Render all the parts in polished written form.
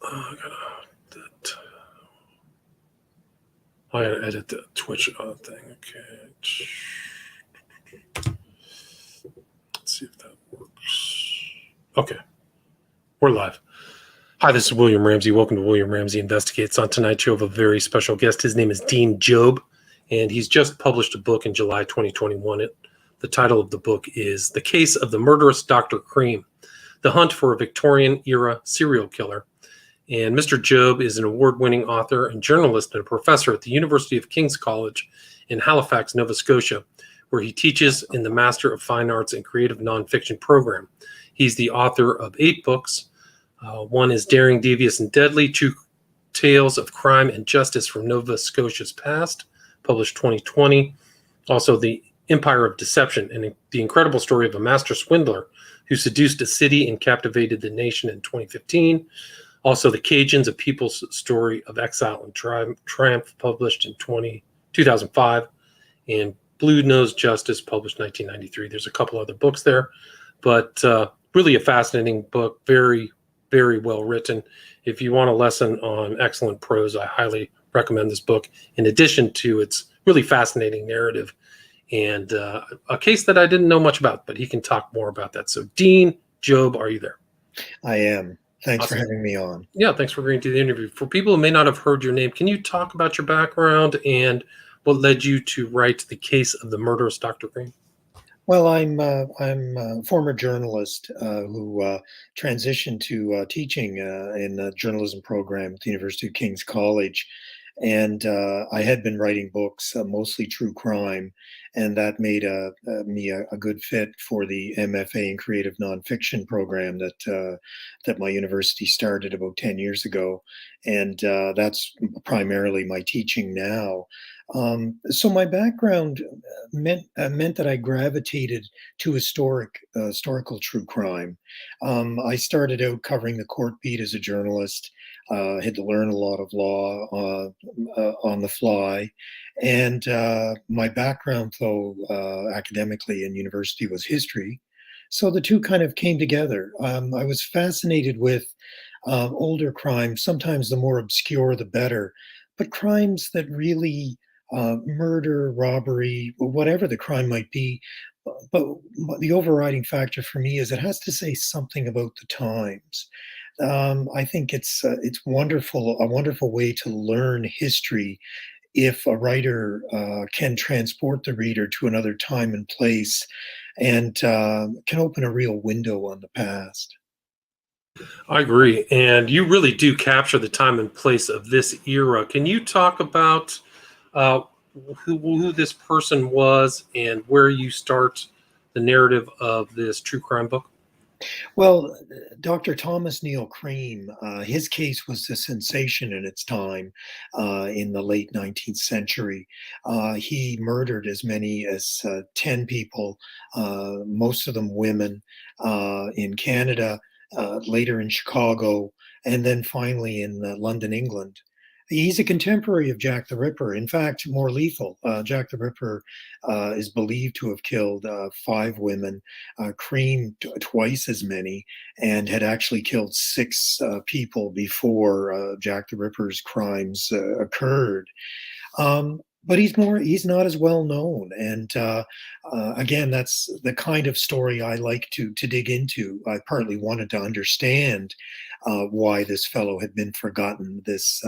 I gotta edit the Twitch thing. Okay. Let's see if that works. Okay. We're live. Hi, this is William Ramsey. Welcome to William Ramsey Investigates. On tonight's show, I have a very special guest. His name is Dean Jobb, and he's just published a book in July 2021. The title of the book is The Case of the Murderous Dr. Cream, The Hunt for a Victorian-Era Serial Killer. And Mr. Jobb is an award-winning author and journalist and a professor at the University of King's College in Halifax, Nova Scotia, where he teaches in the Master of Fine Arts and Creative Nonfiction program. He's the author of 8 books. One is Daring, Devious, and Deadly, True Tales of Crime and Justice from Nova Scotia's Past, published 2020. Also, The Empire of Deception, and the incredible story of a master swindler who seduced a city and captivated the nation in 2015. Also, The Cajuns, A People's Story of Exile and Triumph, published in 2005. And Blue Nose Justice, published 1993. There's a couple other books there, but really a fascinating book, very, very well written. If you want a lesson on excellent prose, I highly recommend this book, in addition to its really fascinating narrative and a case that I didn't know much about, but he can talk more about that. So, Dean Jobb, are you there? I am. Thanks for having me on. Yeah, thanks for agreeing to the interview. For people who may not have heard your name, can you talk about your background and what led you to write The Case of the Murderous Dr. Cream? Well, I'm a former journalist who transitioned to teaching in a journalism program at the University of King's College. And I had been writing books, mostly true crime, and that made me a good fit for the MFA in Creative Nonfiction program that my university started about 10 years ago. And that's primarily my teaching now. So my background meant that I gravitated to historical true crime. I started out covering the court beat as a journalist. Had to learn a lot of law on the fly, and my background, though academically in university, was history. So the two kind of came together. I was fascinated with older crimes. Sometimes the more obscure, the better, but crimes that really murder, robbery, whatever the crime might be. But the overriding factor for me is it has to say something about the times. I think it's wonderful, a wonderful way to learn history if a writer can transport the reader to another time and place and can open a real window on the past. I agree. And you really do capture the time and place of this era. Can you talk about who this person was and where you start the narrative of this true crime book? Well, Dr. Thomas Neal Cream, his case was a sensation in its time in the late 19th century. He murdered as many as 10 people, most of them women, in Canada, later in Chicago, and then finally in London, England. He's a contemporary of Jack the Ripper. In fact, more lethal. Jack the Ripper is believed to have killed 5 women, Cream twice as many, and had actually killed 6 people before Jack the Ripper's crimes occurred. But he's not as well known. And again, that's the kind of story I like to dig into. I partly wanted to understand why this fellow had been forgotten, this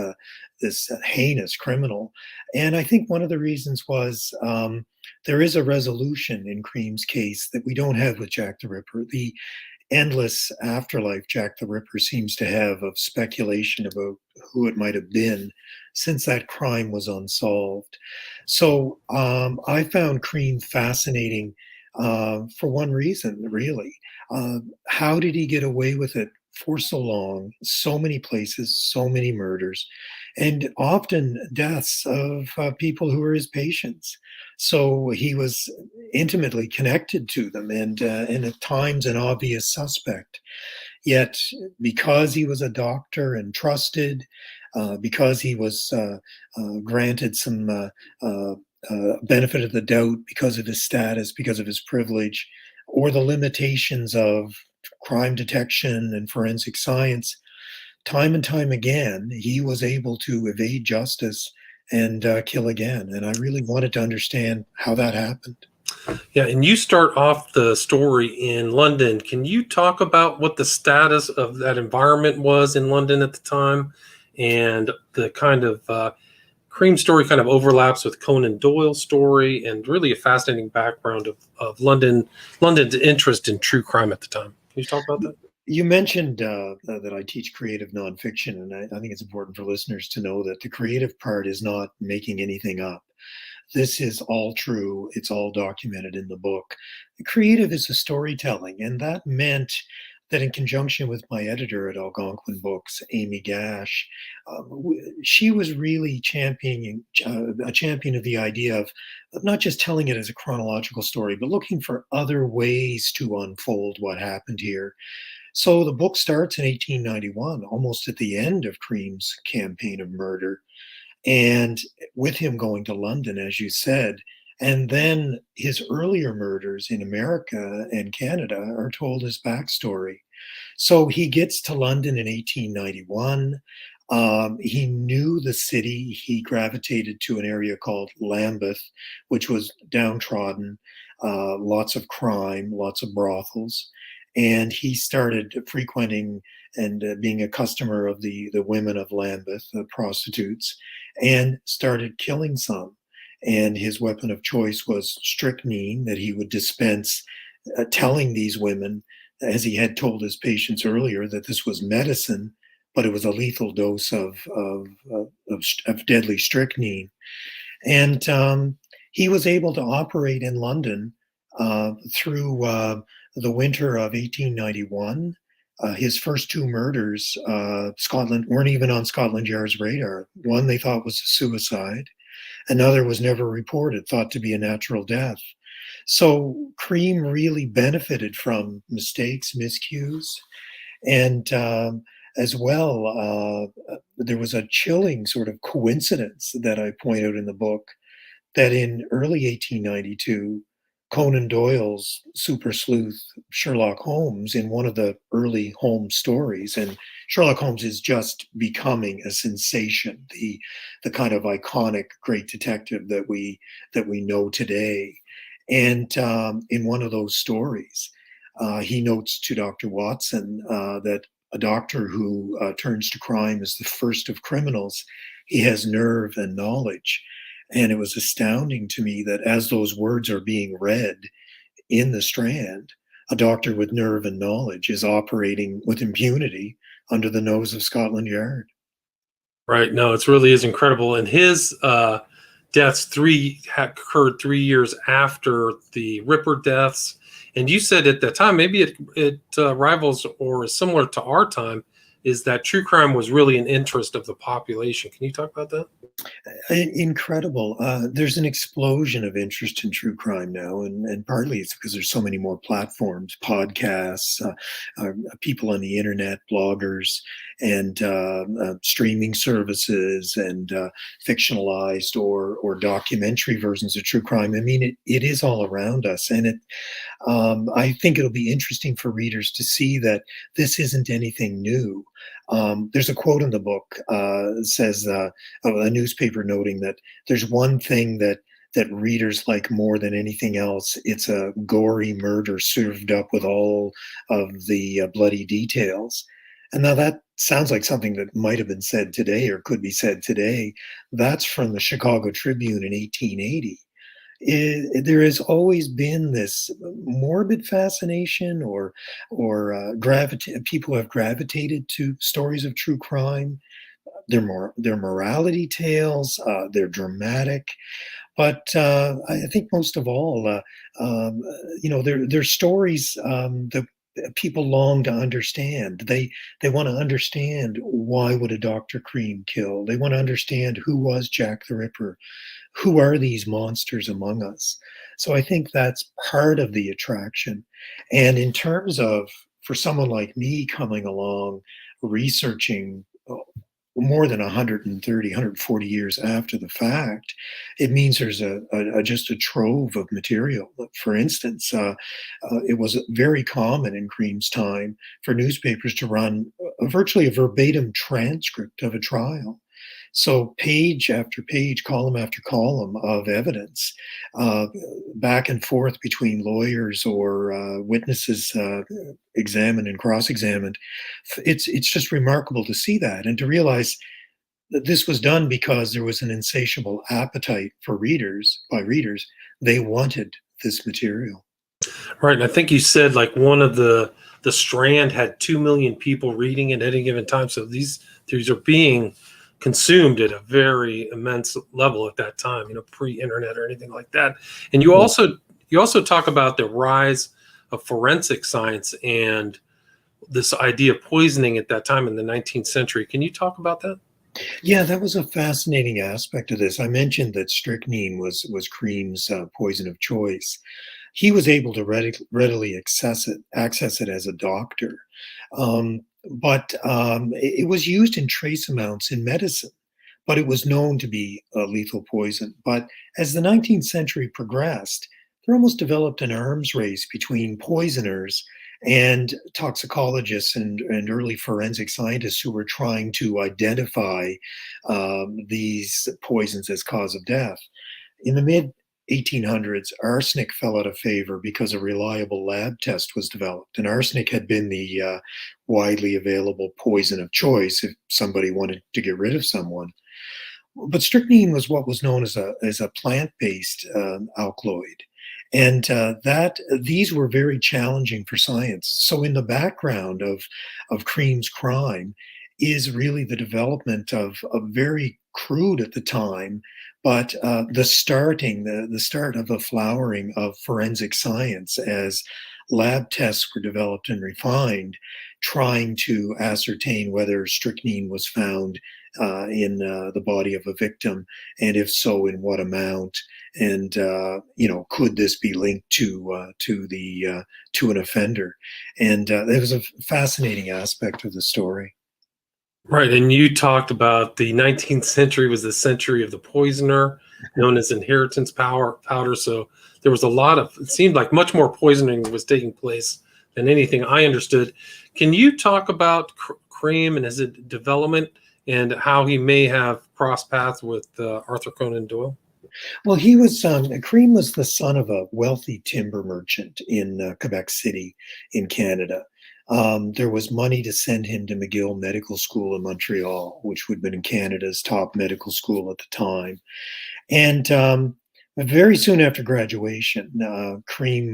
heinous criminal. And I think one of the reasons was there is a resolution in Cream's case that we don't have with Jack the Ripper. The endless afterlife Jack the Ripper seems to have of speculation about who it might have been since that crime was unsolved. So I found Cream fascinating for one reason, really. How did he get away with it for so long, so many places, so many murders, and often deaths of people who were his patients? So he was intimately connected to them and at times an obvious suspect. Yet, because he was a doctor and trusted, because he was granted some benefit of the doubt because of his status, because of his privilege, or the limitations of crime detection and forensic science, time and time again, he was able to evade justice and kill again. And I really wanted to understand how that happened. Yeah, and you start off the story in London. Can you talk about what the status of that environment was in London at the time, and the kind of Cream story kind of overlaps with Conan Doyle's story, and really a fascinating background of London's interest in true crime at the time. Can you talk about that? You mentioned that I teach creative nonfiction, and I think it's important for listeners to know that the creative part is not making anything up. This is all true. It's all documented in the book. The creative is the storytelling, and that meant that in conjunction with my editor at Algonquin Books, Amy Gash, she was really championing a champion of the idea of not just telling it as a chronological story, but looking for other ways to unfold what happened here. So the book starts in 1891, almost at the end of Cream's campaign of murder, and with him going to London, as you said. And then his earlier murders in America and Canada are told as backstory. So he gets to London in 1891. He knew the city. He gravitated to an area called Lambeth, which was downtrodden, lots of crime, lots of brothels. And he started frequenting and being a customer of the women of Lambeth, the prostitutes, and started killing some. And his weapon of choice was strychnine that he would dispense, telling these women, as he had told his patients earlier, that this was medicine, but it was a lethal dose of deadly strychnine. And he was able to operate in London through the winter of 1891. His first two murders, Scotland weren't even on Scotland Yard's radar. One they thought was a suicide. Another was never reported, thought to be a natural death. So Cream really benefited from mistakes, miscues, and as well, there was a chilling sort of coincidence that I point out in the book that in early 1892, Conan Doyle's super sleuth Sherlock Holmes, in one of the early Holmes stories, and Sherlock Holmes is just becoming a sensation, the kind of iconic great detective that we know today. And in one of those stories, he notes to Dr. Watson that a doctor who turns to crime as the first of criminals, he has nerve and knowledge. And it was astounding to me that as those words are being read in the Strand, a doctor with nerve and knowledge is operating with impunity under the nose of Scotland Yard. Right. No, it really is incredible. And his deaths occurred 3 years after the Ripper deaths. And you said at that time, maybe it rivals or is similar to our time, is that true crime was really an interest of the population. Can you talk about that? Incredible. There's an explosion of interest in true crime now, and partly it's because there's so many more platforms, podcasts, people on the internet, bloggers, and streaming services, and fictionalized or documentary versions of true crime. I mean, it is all around us, and I think it'll be interesting for readers to see that this isn't anything new. There's a quote in the book says a newspaper noting that there's one thing that readers like more than anything else. It's a gory murder served up with all of the bloody details. And now that sounds like something that might have been said today or could be said today. That's from the Chicago Tribune in 1880. There has always been this morbid fascination or people have gravitated to stories of true crime. They're morality tales. They're dramatic, but I think most of all, they're stories that people long to understand. They want to understand, why would a Dr. Cream kill? They want to understand, who was Jack the Ripper? Who are these monsters among us? So I think that's part of the attraction. And in terms of, for someone like me coming along, researching more than 130, 140 years after the fact, it means there's just a trove of material. For instance, it was very common in Cream's time for newspapers to run virtually a verbatim transcript of a trial. So page after page, column after column of evidence, uh, back and forth between lawyers or witnesses examined and cross-examined. It's just remarkable to see that and to realize that this was done because there was an insatiable appetite for readers by readers. They wanted this material. Right, and I think you said like one of the Strand had 2 million people reading it at any given time. So these are being consumed at a very immense level at that time, pre-internet or anything like that. And you also talk about the rise of forensic science and this idea of poisoning at that time in the 19th century. Can you talk about that? Yeah, that was a fascinating aspect of this. I mentioned that strychnine was Cream's poison of choice. He was able to readily access it as a doctor, but it was used in trace amounts in medicine. But it was known to be a lethal poison. But as the 19th century progressed, there almost developed an arms race between poisoners and toxicologists and early forensic scientists who were trying to identify these poisons as cause of death. In the mid 1800s, arsenic fell out of favor because a reliable lab test was developed. And arsenic had been the widely available poison of choice if somebody wanted to get rid of someone. But strychnine was what was known as a plant-based alkaloid, and that these were very challenging for science. So in the background of Cream's crime is really the development of a very crude at the time, but the start of a flowering of forensic science as lab tests were developed and refined, trying to ascertain whether strychnine was found in the body of a victim, and if so, in what amount, and could this be linked to an offender? And it was a fascinating aspect of the story. Right, and you talked about the 19th century was the century of the poisoner, known as inheritance powder. So there was a lot of, it seemed like much more poisoning was taking place than anything I understood. Can you talk about Cream and his development and how he may have crossed paths with Arthur Conan Doyle? Well, he was Cream was the son of a wealthy timber merchant in Quebec City, in Canada. There was money to send him to McGill Medical School in Montreal, which would have been Canada's top medical school at the time. And very soon after graduation, Cream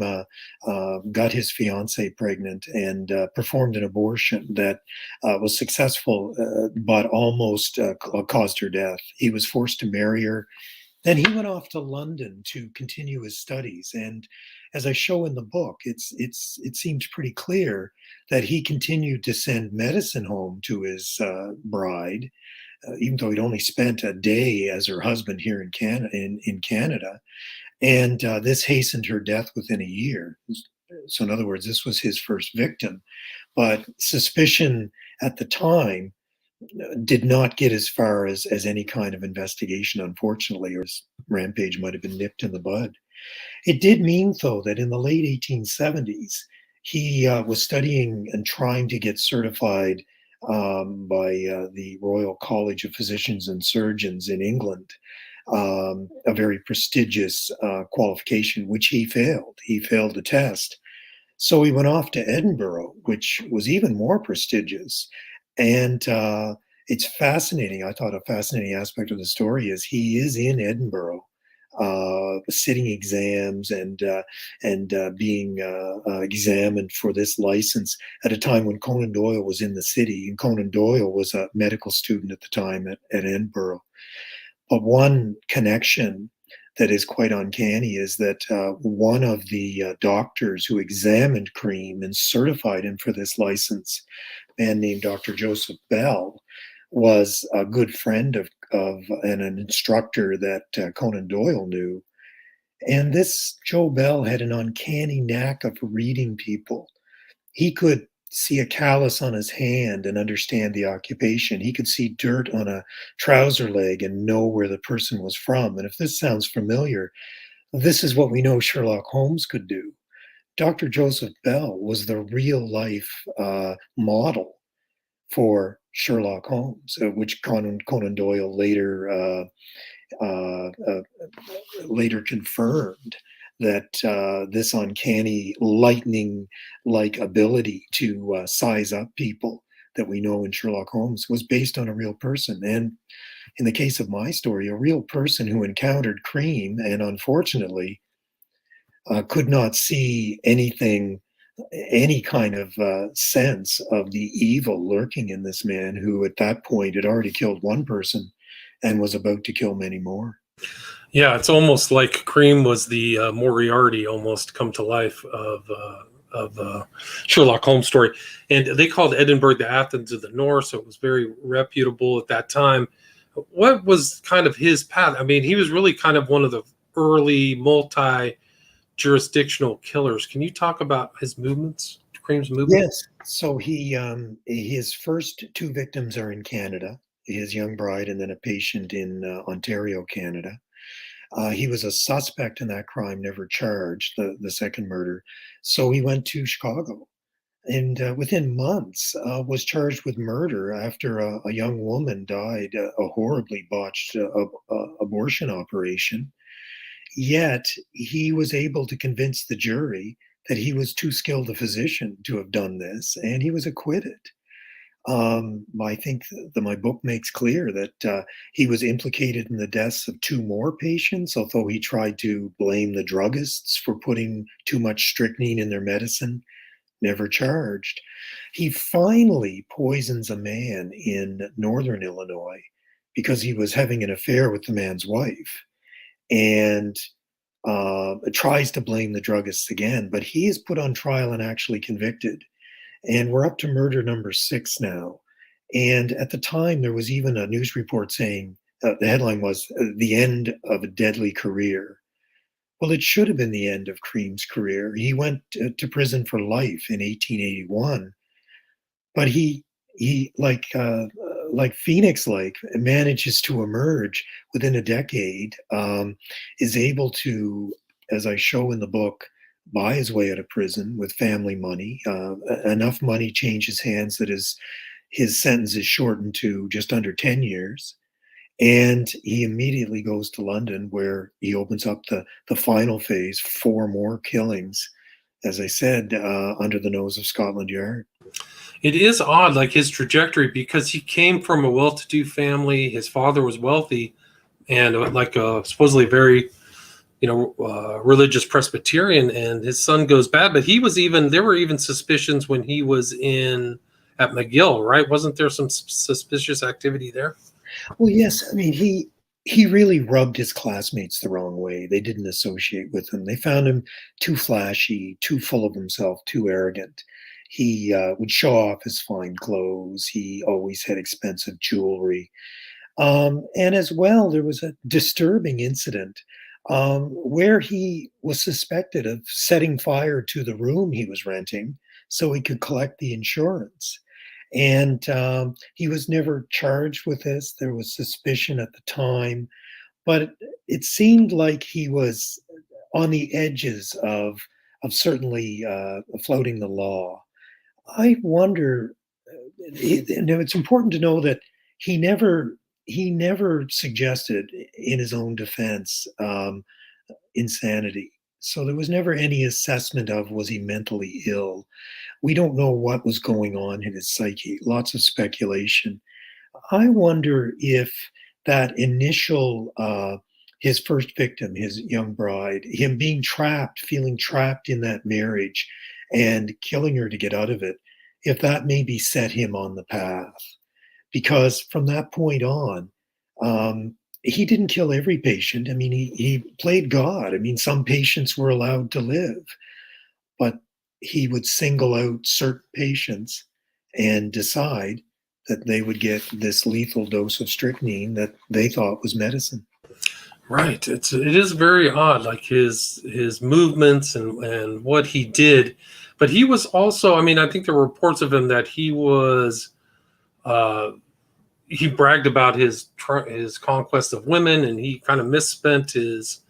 got his fiancee pregnant and performed an abortion that was successful, but almost caused her death. He was forced to marry her. Then he went off to London to continue his studies, and as I show in the book, it seems pretty clear that he continued to send medicine home to his bride, even though he'd only spent a day as her husband here in Canada, and this hastened her death within a year. So, in other words, this was his first victim, but suspicion at the time did not get as far as any kind of investigation, unfortunately, or his rampage might have been nipped in the bud. It did mean, though, that in the late 1870s, he was studying and trying to get certified by the Royal College of Physicians and Surgeons in England, a very prestigious qualification, which he failed. He failed the test. So he went off to Edinburgh, which was even more prestigious. And it's fascinating. I thought a fascinating aspect of the story is he is in Edinburgh, sitting exams and being examined for this license at a time when Conan Doyle was in the city, and Conan Doyle was a medical student at the time at Edinburgh. But one connection that is quite uncanny is that one of the doctors who examined Cream and certified him for this license, a man named Dr. Joseph Bell, was a good friend of and an instructor that Conan Doyle knew. And this Joe Bell had an uncanny knack of reading people. He could see a callus on his hand and understand the occupation. He could see dirt on a trouser leg and know where the person was from. And if this sounds familiar, this is what we know Sherlock Holmes could do. Dr. Joseph Bell was the real life model for Sherlock Holmes, which Conan Doyle uh, uh, later confirmed that this uncanny lightning-like ability to size up people that we know in Sherlock Holmes was based on a real person. And in the case of my story, a real person who encountered Cream and unfortunately could not see any kind of sense of the evil lurking in this man who at that point had already killed one person and was about to kill many more. Yeah, it's almost like Cream was the Moriarty, almost come to life of Sherlock Holmes story. And they called Edinburgh the Athens of the North, so it was very reputable at that time. What was kind of his path? I mean, he was really kind of one of the early multi-jurisdictional killers. Can you talk about his movements, Cream's movements? Yes. So his first two victims are in Canada, his young bride and then a patient in Ontario, Canada. He was a suspect in that crime, never charged, the second murder. So he went to Chicago and within months was charged with murder after a young woman died, a horribly botched abortion operation. Yet he was able to convince the jury that he was too skilled a physician to have done this, and he was acquitted. I think that my book makes clear that he was implicated in the deaths of two more patients, although he tried to blame the druggists for putting too much strychnine in their medicine, never charged. He finally poisons a man in northern Illinois because he was having an affair with the man's wife and tries to blame the druggists again, but he is put on trial and actually convicted. And we're up to murder number 6 now. And at the time, there was even a news report saying the headline was "The End of a Deadly Career." Well, it should have been the end of Cream's career. He went to prison for life in 1881, but he like Phoenix, like manages to emerge within a decade, is able to, as I show in the book, buy his way out of prison with family money. Enough money changes hands that his sentence is shortened to just under 10 years. And he immediately goes to London, where he opens up the final phase, 4 more killings, as I said, under the nose of Scotland Yard. It is odd, like his trajectory, because he came from a well-to-do family. His father was wealthy and like supposedly very, religious Presbyterian, and his son goes bad. But there were even suspicions when he was at McGill, right? Wasn't there some suspicious activity there? Well, yes. I mean, he really rubbed his classmates the wrong way. They didn't associate with him. They found him too flashy, too full of himself, too arrogant. He would show off his fine clothes. He always had expensive jewelry. And as well, there was a disturbing incident where he was suspected of setting fire to the room he was renting so he could collect the insurance. And he was never charged with this. There was suspicion at the time, but it seemed like he was on the edges of certainly floating the law. I wonder. It's important to know that he never he never suggested in his own defense insanity. So there was never any assessment of was he mentally ill. We don't know what was going on in his psyche. Lots of speculation. I wonder if that initial, his first victim, his young bride, him being trapped, feeling trapped in that marriage and killing her to get out of it, if that maybe set him on the path. Because from that point on, he didn't kill every patient. I mean, he played God. I mean, some patients were allowed to live, but he would single out certain patients and decide that they would get this lethal dose of strychnine that they thought was medicine. Right. It is very odd, like his movements and what he did. But he was also, I mean, I think there were reports of him that he bragged about his conquest of women, and he kind of misspent his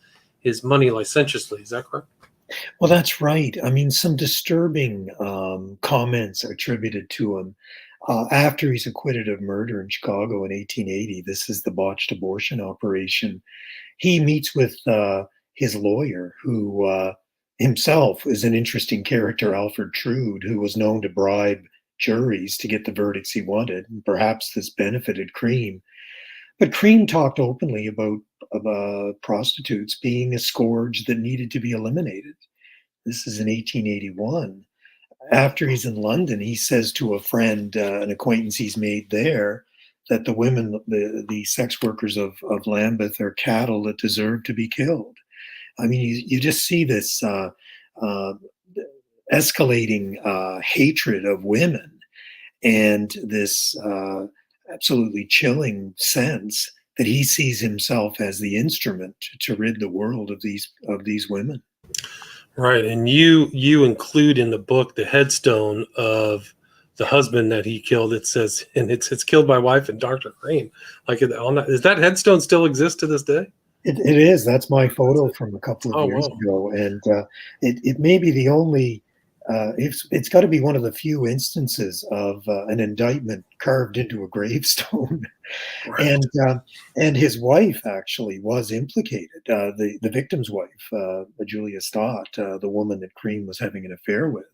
money licentiously. Is that correct? Well, that's right. I mean, some disturbing comments are attributed to him. After he's acquitted of murder in Chicago in 1880, this is the botched abortion operation. He meets with his lawyer, who himself is an interesting character, Alfred Trude, who was known to bribe juries to get the verdicts he wanted. And perhaps this benefited Cream. But Cream talked openly about prostitutes being a scourge that needed to be eliminated. This is in 1881. After he's in London, he says to a friend, an acquaintance he's made there, that the women, the sex workers of Lambeth are cattle that deserve to be killed. I mean, you just see this uh, escalating hatred of women and this absolutely chilling sense that he sees himself as the instrument to rid the world of these women. Right, and you include in the book the headstone of the husband that he killed. It says, and it's killed by wife and Dr. Cream. Like on that, does that headstone still exist to this day? It is. That's my photo from a couple of Oh years wow. ago, and it may be the only. It's got to be one of the few instances of an indictment carved into a gravestone, Right. and his wife actually was implicated. The victim's wife, Julia Stott, the woman that Cream was having an affair with,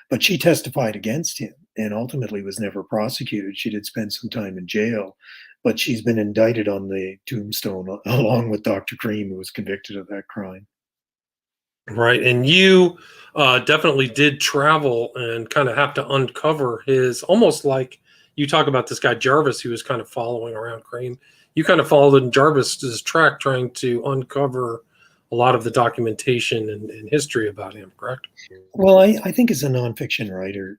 but she testified against him and ultimately was never prosecuted. She did spend some time in jail, but she's been indicted on the tombstone along with Dr. Cream, who was convicted of that crime. Right, and you definitely did travel and kind of have to uncover his, almost like you talk about this guy Jarvis who was kind of following around Cream. You kind of followed in Jarvis's track, trying to uncover a lot of the documentation and history about him. Correct? Well, I think as a nonfiction writer,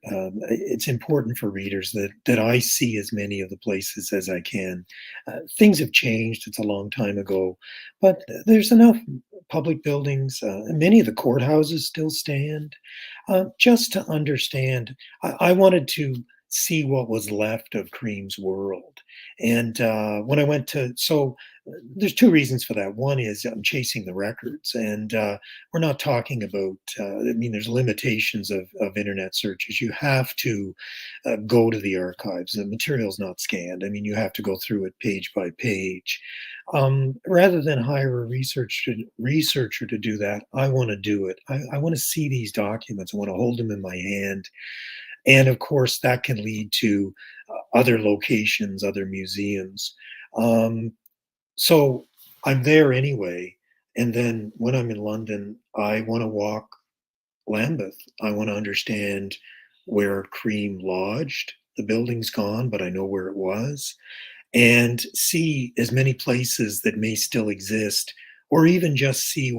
it's important for readers that I see as many of the places as I can. Things have changed; it's a long time ago, but there's enough public buildings. Many of the courthouses still stand. Just to understand, I wanted to see what was left of Cream's world, and when I went to there's two reasons for that. One is I'm chasing the records, and we're not talking about. I mean, there's limitations of internet searches. You have to go to the archives. The material's not scanned. I mean, you have to go through it page by page. Rather than hire a researcher to do that, I want to do it. I want to see these documents. I want to hold them in my hand, and of course, that can lead to other locations, other museums. Um, so I'm there anyway. And then when I'm in London, I want to walk Lambeth. I want to understand where Cream lodged. The building's gone, but I know where it was, and see as many places that may still exist, or even just see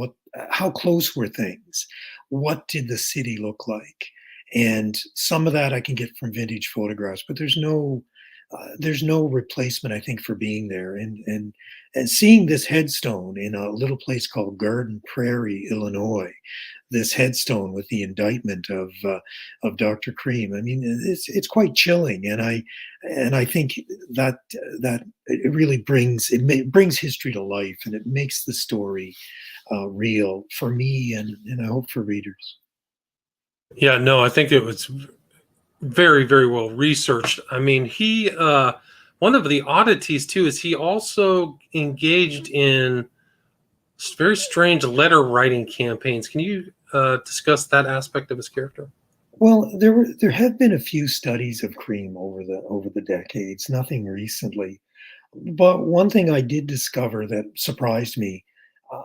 how close were things. What did the city look like? And some of that I can get from vintage photographs, but there's no replacement, I think, for being there and seeing this headstone in a little place called Garden Prairie, Illinois. This headstone with the indictment of Dr. Cream. I mean, it's quite chilling, and I think that that it really brings history to life, and it makes the story real for me, and I hope for readers. Yeah. No, I think it was very, very well researched. I mean, he one of the oddities too is he also engaged in very strange letter writing campaigns. Can you discuss that aspect of his character? Well, there have been a few studies of Cream over the decades, nothing recently. But one thing I did discover that surprised me,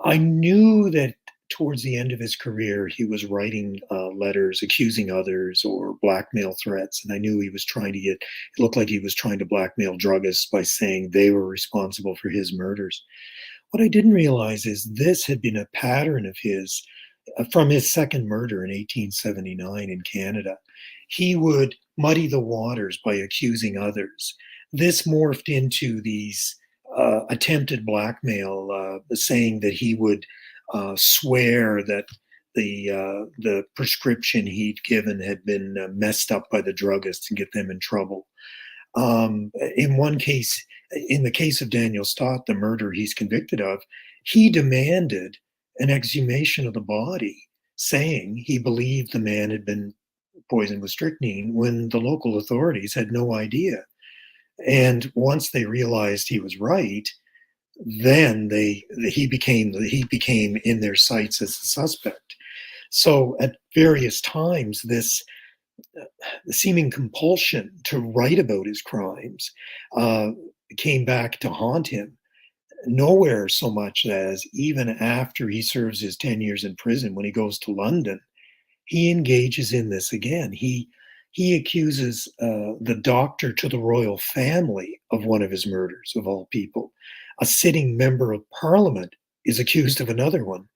I knew that towards the end of his career, he was writing letters accusing others or blackmail threats. And I knew he was it looked like he was trying to blackmail druggists by saying they were responsible for his murders. What I didn't realize is this had been a pattern of his from his second murder in 1879 in Canada. He would muddy the waters by accusing others. This morphed into these attempted blackmail, saying that he would swear that the prescription he'd given had been messed up by the druggists and get them in trouble. In one case, in the case of Daniel Stott, the murder he's convicted of, he demanded an exhumation of the body, saying he believed the man had been poisoned with strychnine when the local authorities had no idea. And once they realized he was right, then he became in their sights as a suspect. So at various times, this seeming compulsion to write about his crimes uh, came back to haunt him. Nowhere so much as even after he serves his 10 years in prison, when he goes to London, he engages in this again. He accuses the doctor to the royal family of one of his murders, of all people. A sitting member of parliament is accused of another one.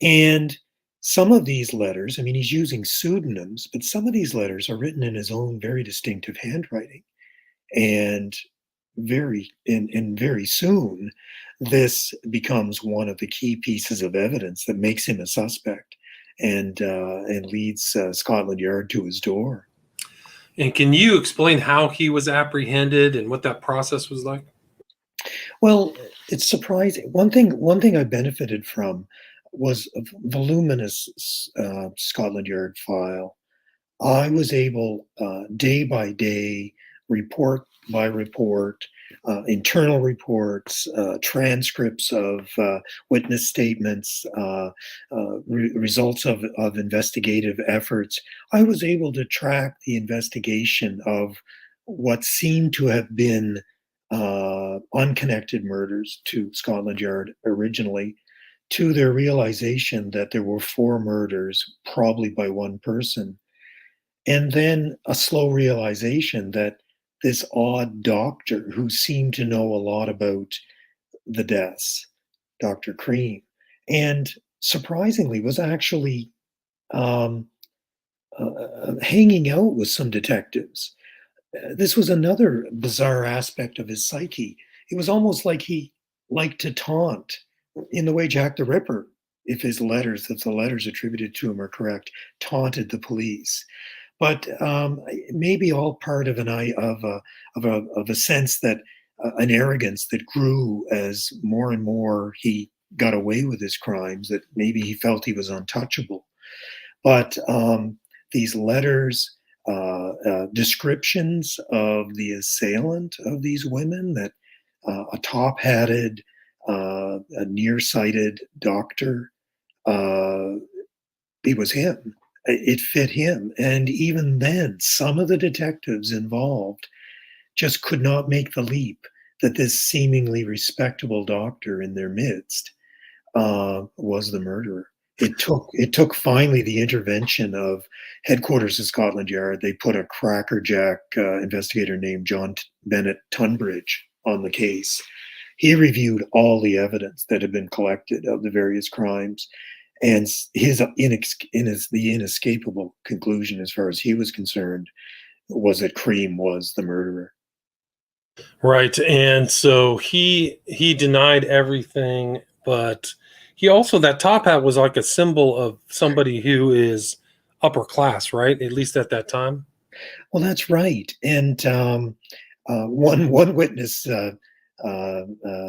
And some of these letters, I mean, he's using pseudonyms, but some of these letters are written in his own very distinctive handwriting. And very soon, this becomes one of the key pieces of evidence that makes him a suspect and leads Scotland Yard to his door. And can you explain how he was apprehended and what that process was like? Well, it's surprising. One thing I benefited from was a voluminous Scotland Yard file. I was able, day by day, report by report, internal reports, transcripts of witness statements, results of investigative efforts. I was able to track the investigation of what seemed to have been unconnected murders to Scotland Yard originally, to their realization that there were four murders, probably by one person, and then a slow realization that this odd doctor who seemed to know a lot about the deaths, Dr. Cream, and surprisingly was actually um, hanging out with some detectives. This was another bizarre aspect of his psyche. It was almost like he liked to taunt, in the way Jack the Ripper, if the letters attributed to him are correct, taunted the police. But maybe all part of a sense that an arrogance that grew as more and more he got away with his crimes. That maybe he felt he was untouchable. But these letters, descriptions of the assailant of these women, that a top-hatted, a nearsighted doctor, uh, it was him. It fit him. And even then, some of the detectives involved just could not make the leap that this seemingly respectable doctor in their midst was the murderer. It took finally the intervention of headquarters of Scotland Yard. They put a crackerjack investigator named John Bennett Tunbridge on the case. He reviewed all the evidence that had been collected of the various crimes, and the inescapable conclusion, as far as he was concerned, was that Cream was the murderer. Right. And so he denied everything, but he also, that top hat was like a symbol of somebody who is upper class, right? At least at that time. Well, that's right. And one witness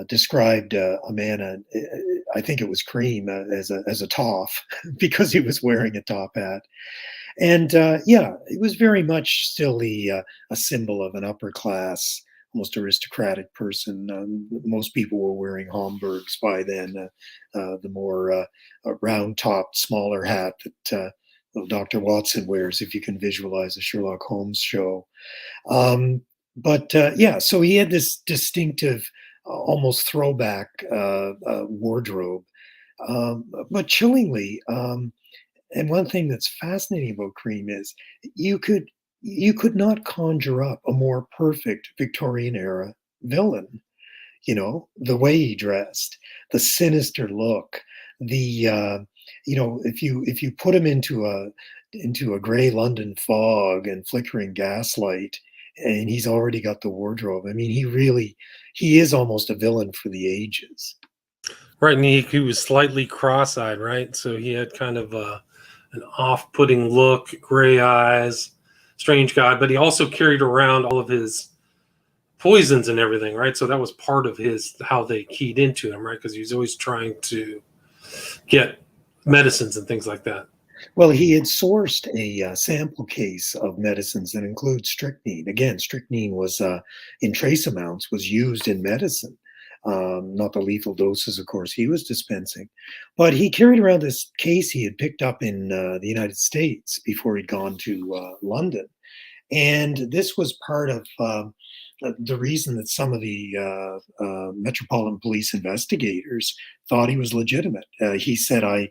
described a man, I think it was Cream, as a toff because he was wearing a top hat. And yeah, it was very much still a symbol of an upper class, almost aristocratic person. Most people were wearing Homburgs by then, the more round topped, smaller hat that well, Dr. Watson wears, if you can visualize a Sherlock Holmes show. But yeah, so he had this distinctive, almost throwback wardrobe, but chillingly. And one thing that's fascinating about Cream is you could you could not conjure up a more perfect Victorian era villain. The way he dressed, the sinister look, the if you put him into a gray London fog and flickering gaslight, and he's already got the wardrobe. I mean, he is almost a villain for the ages. Right. And he was slightly cross eyed, right? So he had kind of an off putting look, gray eyes, strange guy, but he also carried around all of his poisons and everything, right? So that was part of how they keyed into him, right? Because he was always trying to get medicines and things like that. Well, he had sourced a sample case of medicines that include strychnine. Again, strychnine was in trace amounts was used in medicine, not the lethal doses, of course, he was dispensing. But he carried around this case he had picked up in the United States before he'd gone to London. And this was part of the reason that some of the Metropolitan Police investigators thought he was legitimate. He said, I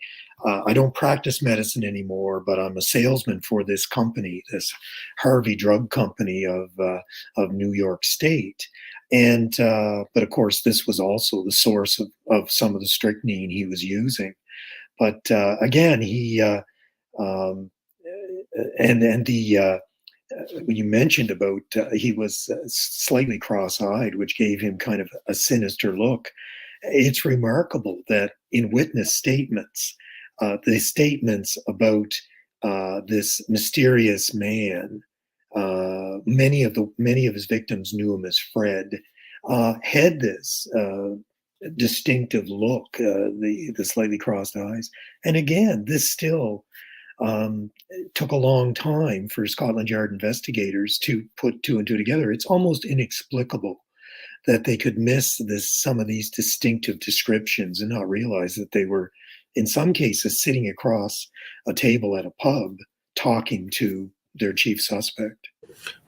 don't practice medicine anymore, but I'm a salesman for this company, this Harvey Drug Company of New York State. And but of course, this was also the source of some of the strychnine he was using. But again, he and the you mentioned about he was slightly cross-eyed, which gave him kind of a sinister look. It's remarkable that in witness statements, the statements about this mysterious man, many of his victims knew him as Fred, had this distinctive look, the slightly crossed eyes, and again, this still took a long time for Scotland Yard investigators to put two and two together. It's almost inexplicable that they could miss some of these distinctive descriptions and not realize that they were, in some cases, sitting across a table at a pub talking to their chief suspect.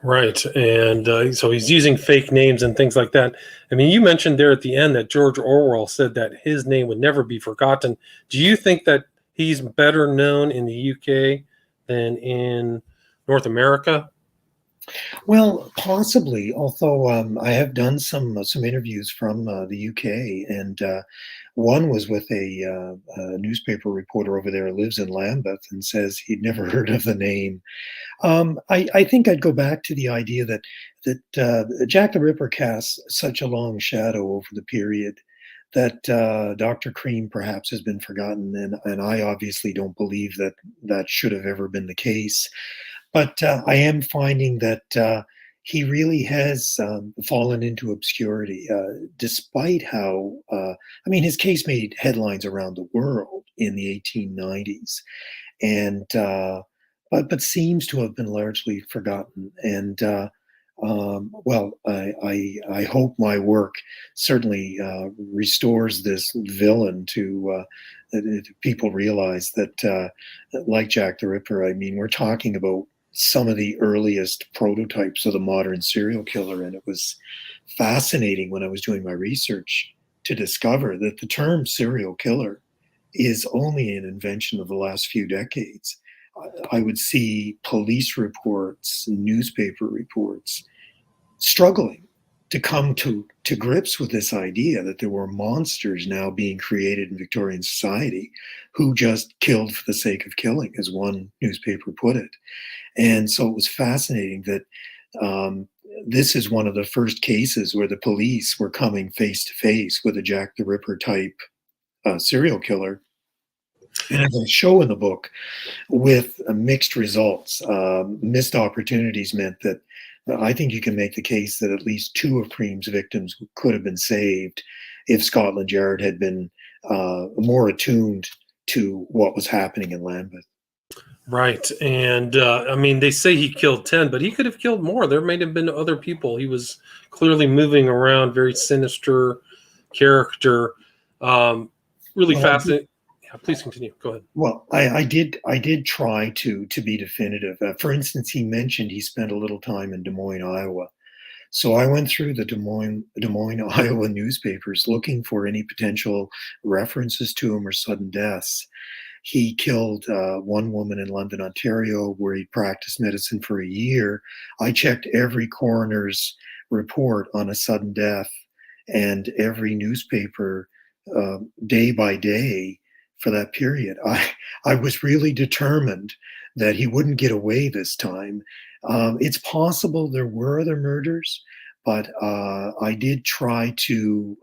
Right. And so he's using fake names and things like that. I mean, you mentioned there at the end that George Orwell said that his name would never be forgotten. Do you think that he's better known in the UK than in North America? Well, possibly. Although I have done some interviews from the UK, and one was with a newspaper reporter over there who lives in Lambeth and says he'd never heard of the name. I think I'd go back to the idea that Jack the Ripper casts such a long shadow over the period that Dr. Cream perhaps has been forgotten, and I obviously don't believe that that should have ever been the case. But I am finding that he really has fallen into obscurity, despite how, I mean, his case made headlines around the world in the 1890s, and but seems to have been largely forgotten. And well, I hope my work certainly restores this villain to that people realize that, like Jack the Ripper, I mean, we're talking about some of the earliest prototypes of the modern serial killer, and it was fascinating when I was doing my research to discover that the term serial killer is only an invention of the last few decades. I would see police reports, newspaper reports, struggling to come to grips with this idea that there were monsters now being created in Victorian society who just killed for the sake of killing, as one newspaper put it. And so it was fascinating that this is one of the first cases where the police were coming face to face with a Jack the Ripper type serial killer. And as I show in the book, with mixed results, missed opportunities meant that I think you can make the case that at least two of Cream's victims could have been saved if Scotland Yard had been more attuned to what was happening in Lambeth. Right. And I mean, they say he killed 10, but he could have killed more. There may have been other people. He was clearly moving around, very sinister character. Really Well, fascinating. Yeah, please continue. Go ahead. Well, I did try to be definitive. For instance, he mentioned he spent a little time in Des Moines, Iowa. So I went through the Des Moines, Iowa newspapers looking for any potential references to him or sudden deaths. He killed one woman in London, Ontario, where he practiced medicine for a year. I checked every coroner's report on a sudden death and every newspaper day by day for that period. I was really determined that he wouldn't get away this time. It's possible there were other murders, but I did try to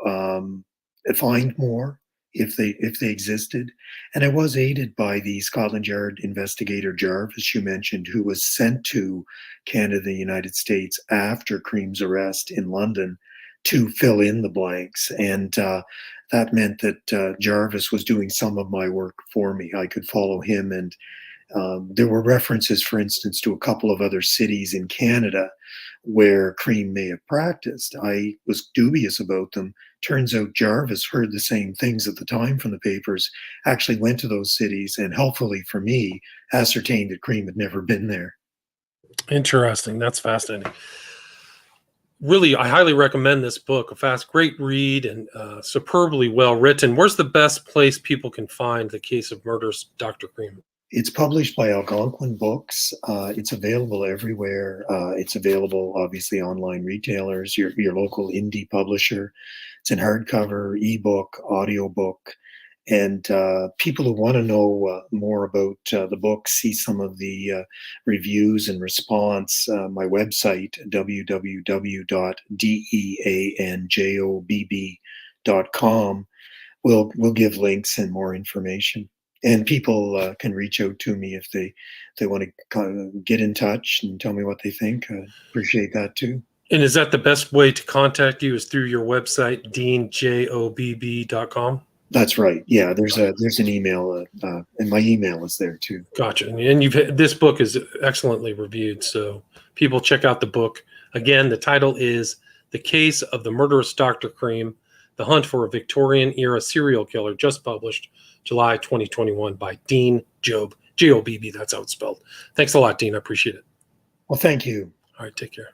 find more if they existed, and I was aided by the Scotland Yard investigator Jarvis you mentioned, who was sent to Canada, the United States, after Cream's arrest in London to fill in the blanks, and that meant that Jarvis was doing some of my work for me. I could follow him and There were references, for instance, to a couple of other cities in Canada where Cream may have practiced. I was dubious about them. Turns out Jarvis heard the same things at the time from the papers, actually went to those cities, and helpfully for me, ascertained that Cream had never been there. Interesting. That's fascinating. Really, I highly recommend this book. A fast, great read, and superbly well written. Where's the best place people can find The Case of Murderous Dr. Cream? It's published by Algonquin Books. It's available everywhere. It's available, obviously, online retailers, your local indie publisher. It's in hardcover, ebook, audiobook. And people who want to know more about the book, see some of the reviews and response, my website, www.deanjobb.com, will give links and more information. And people can reach out to me if they want to get in touch and tell me what they think. I appreciate that too. And is that the best way to contact you, is through your website, deanjobb.com? That's right. Yeah, there's an email, and my email is there too. Gotcha. And this book is excellently reviewed, so people check out the book. Again, the title is The Case of the Murderous Dr. Cream, The Hunt for a Victorian-Era Serial Killer, just published July 2021 by Dean Jobb. Jobb, that's how it's spelled. Thanks a lot, Dean. I appreciate it. Well, thank you. All right, take care.